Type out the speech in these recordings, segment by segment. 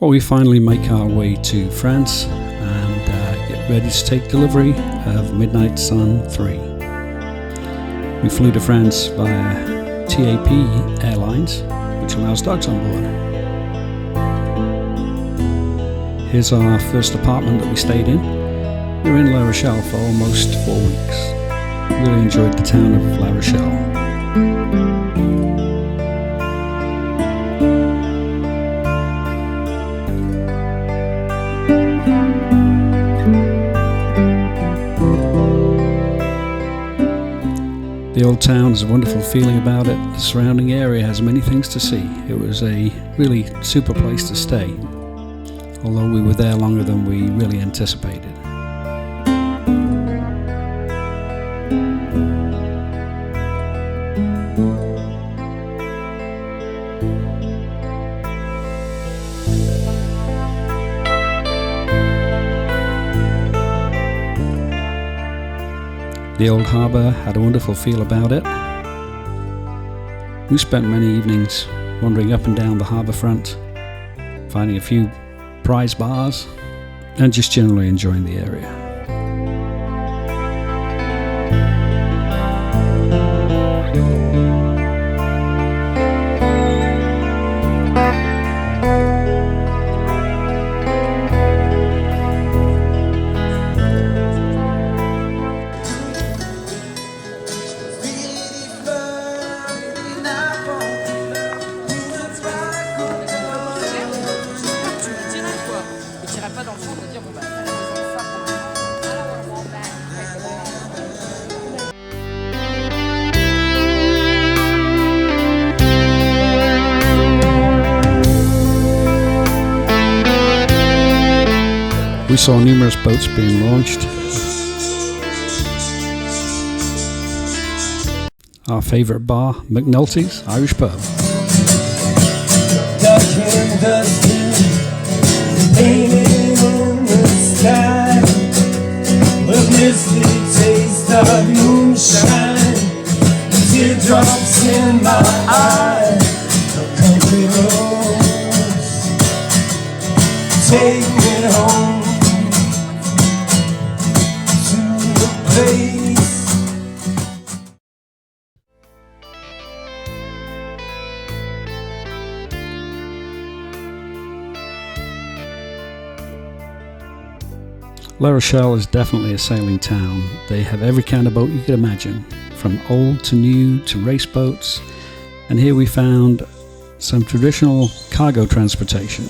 Well, we finally make our way to France and get ready to take delivery of Midnight Sun 3. We flew to France via TAP Airlines, which allows dogs on board. Here's our first apartment that we stayed in. We were in La Rochelle for almost 4 weeks. Really enjoyed the town of La Rochelle. The old town has a wonderful feeling about it. The surrounding area has many things to see. It was a really super place to stay, although we were there longer than we really anticipated. The old harbour had a wonderful feel about it. We spent many evenings wandering up and down the harbour front, finding a few prize bars, and just generally enjoying the area. We saw numerous boats being launched. Our favourite bar, McNulty's Irish Pub. Ducking, dusting, painting in the sky, the misty taste of moonshine, teardrops in my eye, the country roads take me home. La Rochelle is definitely a sailing town. They have every kind of boat you could imagine, from old to new to race boats, and here we found some traditional cargo transportation.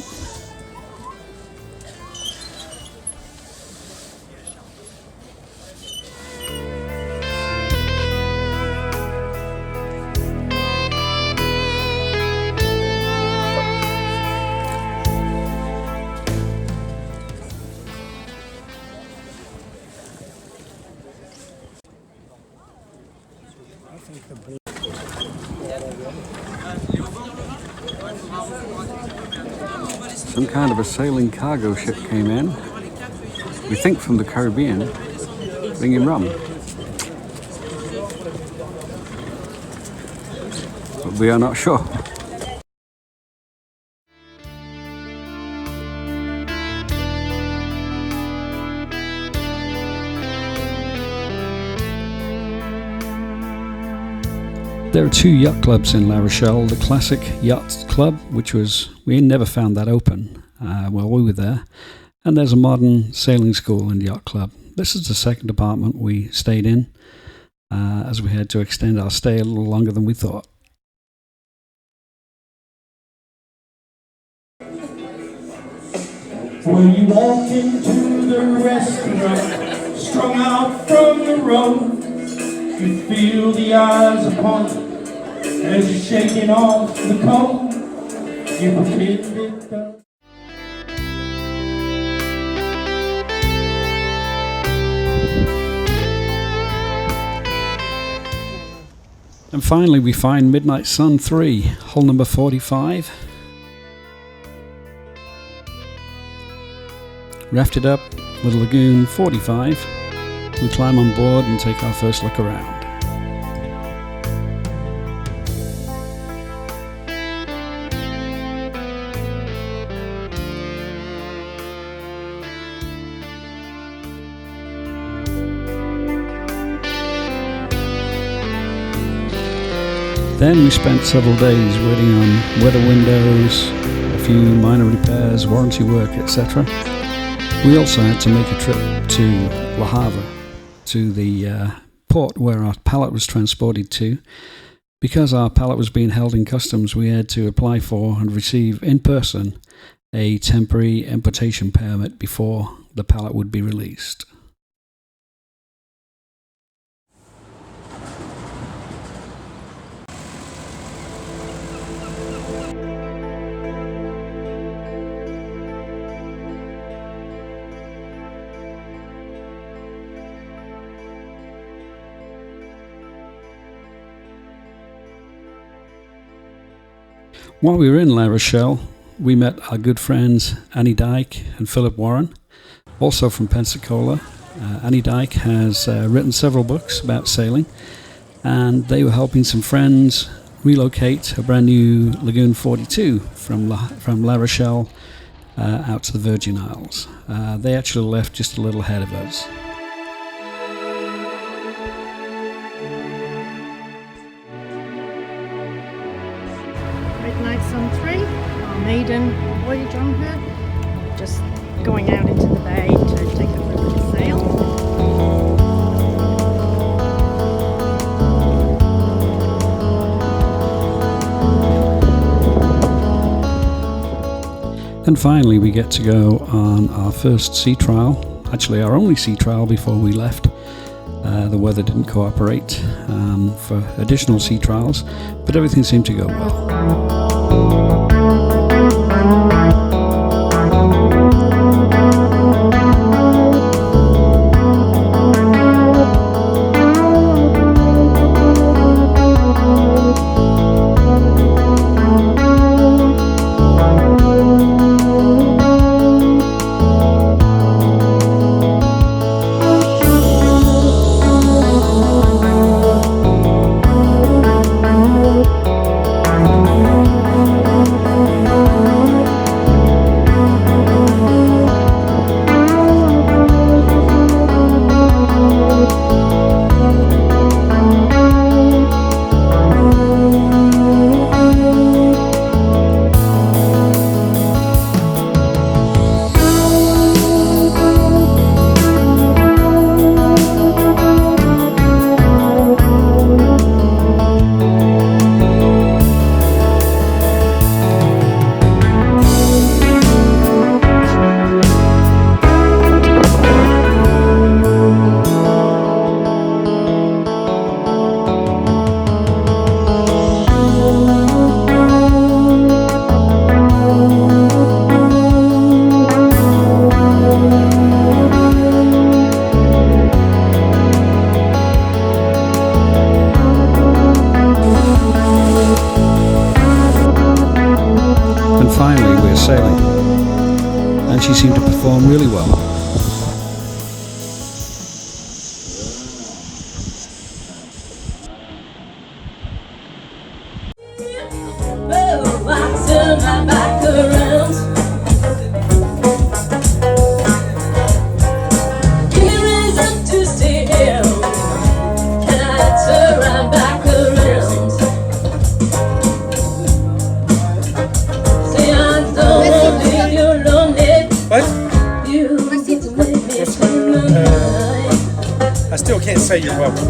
Some kind of a sailing cargo ship came in, we think from the Caribbean, bringing rum. But we are not sure. There are two yacht clubs in La Rochelle. The Classic Yacht Club, which we never found that open while we were there. And there's a modern sailing school and yacht club. This is the second apartment we stayed in, as we had to extend our stay a little longer than we thought. When you walk into the restaurant, strung out from the road, you feel the eyes upon you as you're shaking off the cold. You pretend it does. And finally we find Midnight Sun 3, hull number 45. Rafted up with Lagoon 45. We climb on board and take our first look around. Then we spent several days waiting on weather windows, a few minor repairs, warranty work, etc. We also had to make a trip to Le Havre, to the port where our pallet was transported to. Because our pallet was being held in customs, we had to apply for and receive in person a temporary importation permit before the pallet would be released. While we were in La Rochelle, we met our good friends Annie Dyke and Philip Warren, also from Pensacola. Annie Dyke has written several books about sailing, and they were helping some friends relocate a brand new Lagoon 42 from La Rochelle out to the Virgin Isles. They actually left just a little ahead of us. Nights on 3, our maiden voyage on her, just going out into the bay to take a little sail. And finally we get to go on our first sea trial, actually our only sea trial before we left. The weather didn't cooperate for additional sea trials, but everything seemed to go well. Finally, we were sailing, and she seemed to perform really well. I still can't say you're welcome.